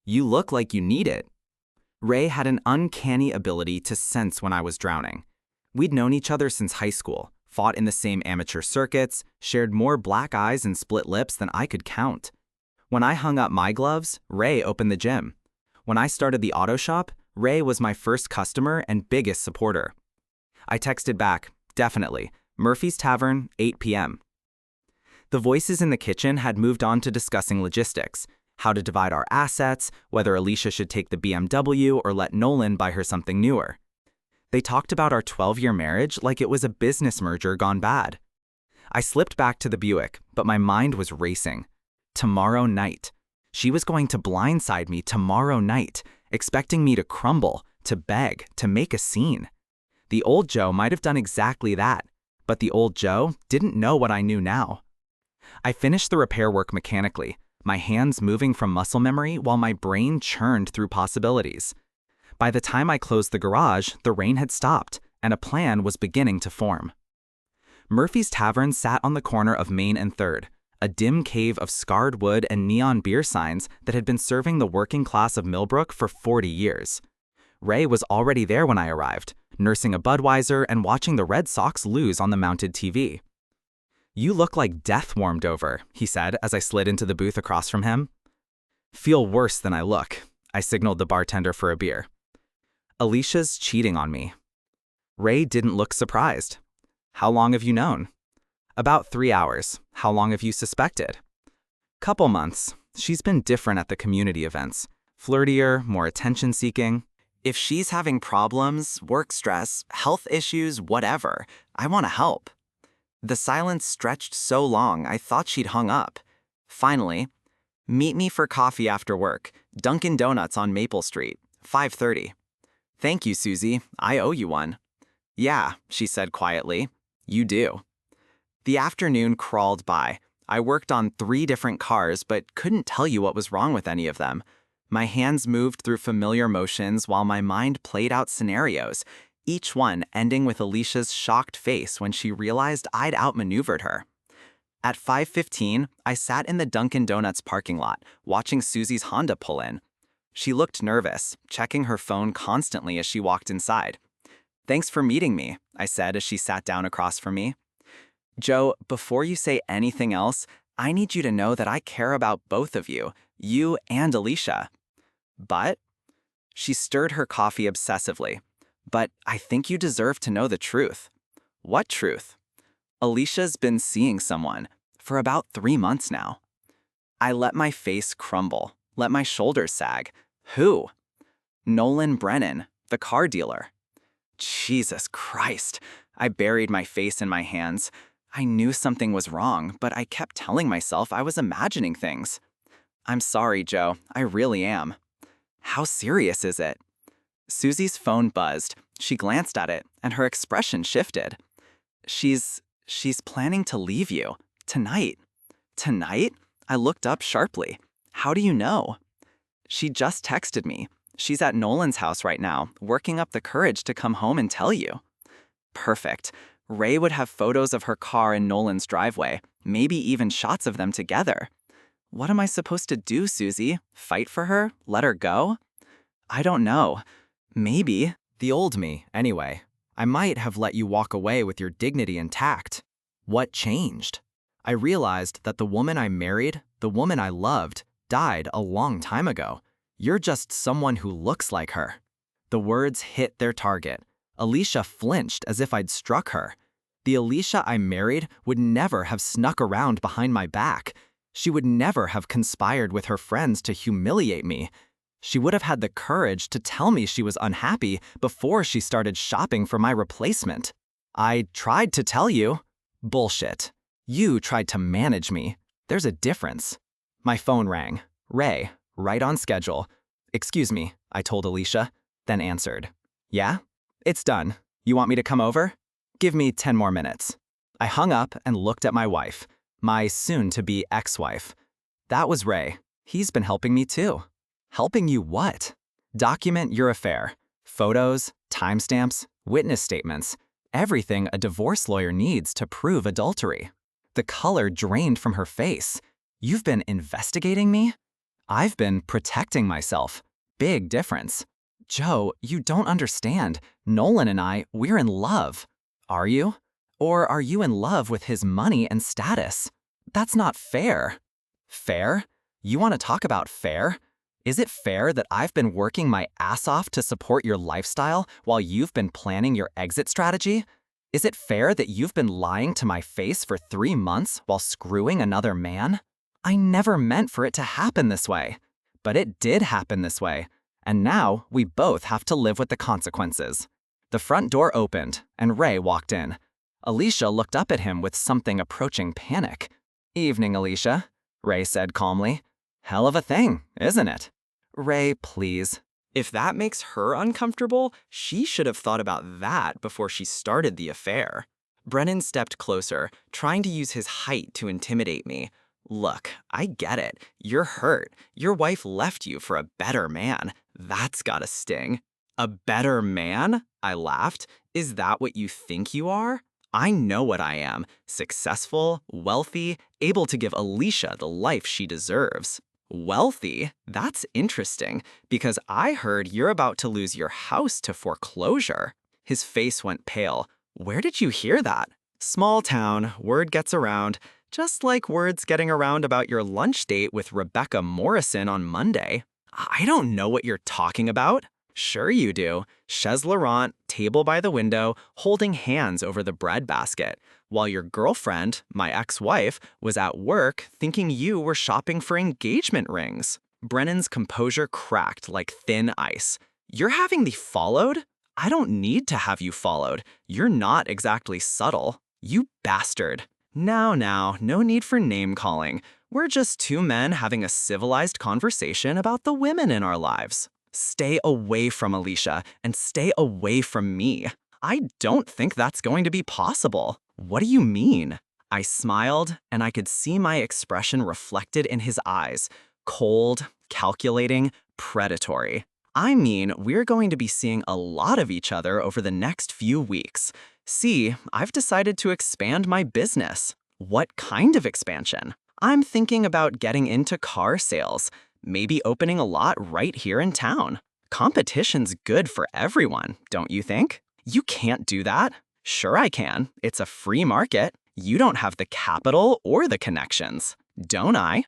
You look like you need it. Ray had an uncanny ability to sense when I was drowning. We'd known each other since high school, fought in the same amateur circuits, shared more black eyes and split lips than I could count. When I hung up my gloves, Ray opened the gym. When I started the auto shop, Ray was my first customer and biggest supporter. I texted back, definitely, Murphy's Tavern, 8 p.m. The voices in the kitchen had moved on to discussing logistics, how to divide our assets, whether Alicia should take the BMW or let Nolan buy her something newer. They talked about our 12-year marriage like it was a business merger gone bad. I slipped back to the Buick, but my mind was racing. Tomorrow night. She was going to blindside me tomorrow night, expecting me to crumble, to beg, to make a scene. The old Joe might have done exactly that, but the old Joe didn't know what I knew now. I finished the repair work mechanically, my hands moving from muscle memory while my brain churned through possibilities. By the time I closed the garage, the rain had stopped, and a plan was beginning to form. Murphy's Tavern sat on the corner of Main and 3rd, a dim cave of scarred wood and neon beer signs that had been serving the working class of Millbrook for 40 years. Ray was already there when I arrived, nursing a Budweiser and watching the Red Sox lose on the mounted TV. "You look like death warmed over," he said as I slid into the booth across from him. "Feel worse than I look," I signaled the bartender for a beer. "Alicia's cheating on me." Ray didn't look surprised. "How long have you known?" "About 3 hours. How long have you suspected?" "Couple months. She's been different at the community events. Flirtier, more attention-seeking. If she's having problems, work stress, health issues, whatever, I want to help." The silence stretched so long I thought she'd hung up. Finally, "Meet me for coffee after work. Dunkin' Donuts on Maple Street, 5:30. "Thank you, Susie. I owe you one." "Yeah," she said quietly. "You do." The afternoon crawled by. I worked on 3 different cars but couldn't tell you what was wrong with any of them. My hands moved through familiar motions while my mind played out scenarios, each one ending with Alicia's shocked face when she realized I'd outmaneuvered her. At 5:15, I sat in the Dunkin' Donuts parking lot, watching Susie's Honda pull in. She looked nervous, checking her phone constantly as she walked inside. "Thanks for meeting me," I said as she sat down across from me. "Joe, before you say anything else, I need you to know that I care about both of you and Alicia." "But?" She stirred her coffee obsessively. "But I think you deserve to know the truth." "What truth?" "Alicia's been seeing someone for about 3 months now." I let my face crumble, let my shoulders sag. "Who?" "Nolan Brennan, the car dealer." Jesus Christ. I buried my face in my hands. I knew something was wrong, but I kept telling myself I was imagining things. "I'm sorry, Joe. I really am." "How serious is it?" Susie's phone buzzed. She glanced at it, and her expression shifted. She's planning to leave you. Tonight." "Tonight?" I looked up sharply. "How do you know?" "She just texted me. She's at Nolan's house right now, working up the courage to come home and tell you." Perfect. Ray would have photos of her car in Nolan's driveway, maybe even shots of them together. What am I supposed to do, Susie? Fight for her? Let her go? I don't know. Maybe. The old me, anyway. I might have let you walk away with your dignity intact. What changed? I realized that the woman I married, the woman I loved, died a long time ago. You're just someone who looks like her. The words hit their target. Alicia flinched as if I'd struck her. The Alicia I married would never have snuck around behind my back. She would never have conspired with her friends to humiliate me. She would have had the courage to tell me she was unhappy before she started shopping for my replacement. I tried to tell you. Bullshit. You tried to manage me. There's a difference. My phone rang. Ray, right on schedule. "Excuse me," I told Alicia, then answered. "Yeah? It's done. You want me to come over? Give me 10 more minutes." I hung up and looked at my wife, my soon-to-be ex-wife. That was Ray. He's been helping me too. Helping you what? Document your affair. Photos, timestamps, witness statements, everything a divorce lawyer needs to prove adultery. The color drained from her face. "You've been investigating me?" I've been protecting myself. Big difference. Joe, you don't understand. Nolan and I, we're in love. Are you? Or are you in love with his money and status? That's not fair. Fair? You want to talk about fair? Is it fair that I've been working my ass off to support your lifestyle while you've been planning your exit strategy? Is it fair that you've been lying to my face for 3 months while screwing another man? I never meant for it to happen this way. But it did happen this way. And now we both have to live with the consequences. The front door opened, and Ray walked in. Alicia looked up at him with something approaching panic. "Evening, Alicia," Ray said calmly. "Hell of a thing, isn't it?" "Ray, please." If that makes her uncomfortable, she should have thought about that before she started the affair. Brennan stepped closer, trying to use his height to intimidate me. "Look, I get it. You're hurt. Your wife left you for a better man. That's gotta sting." "A better man?" I laughed. "Is that what you think you are? I know what I am. Successful, wealthy, able to give Alicia the life she deserves." "Wealthy? That's interesting, because I heard you're about to lose your house to foreclosure." His face went pale. "Where did you hear that?" "Small town, word gets around. Just like word's getting around about your lunch date with Rebecca Morrison on Monday." "I don't know what you're talking about." "Sure you do. Chaise Laurent, table by the window, holding hands over the bread basket, while your girlfriend, my ex-wife, was at work thinking you were shopping for engagement rings." Brennan's composure cracked like thin ice. "You're having the followed? I don't need to have you followed. You're not exactly subtle. You bastard." Now, no need for name-calling. We're just two men having a civilized conversation about the women in our lives. Stay away from Alicia and stay away from me. I don't think that's going to be possible. What do you mean? I smiled, and I could see my expression reflected in his eyes. Cold, calculating, predatory. I mean, we're going to be seeing a lot of each other over the next few weeks. See, I've decided to expand my business. What kind of expansion? I'm thinking about getting into car sales. Maybe opening a lot right here in town. Competition's good for everyone, don't you think? You can't do that. Sure I can. It's a free market. You don't have the capital or the connections. Don't I?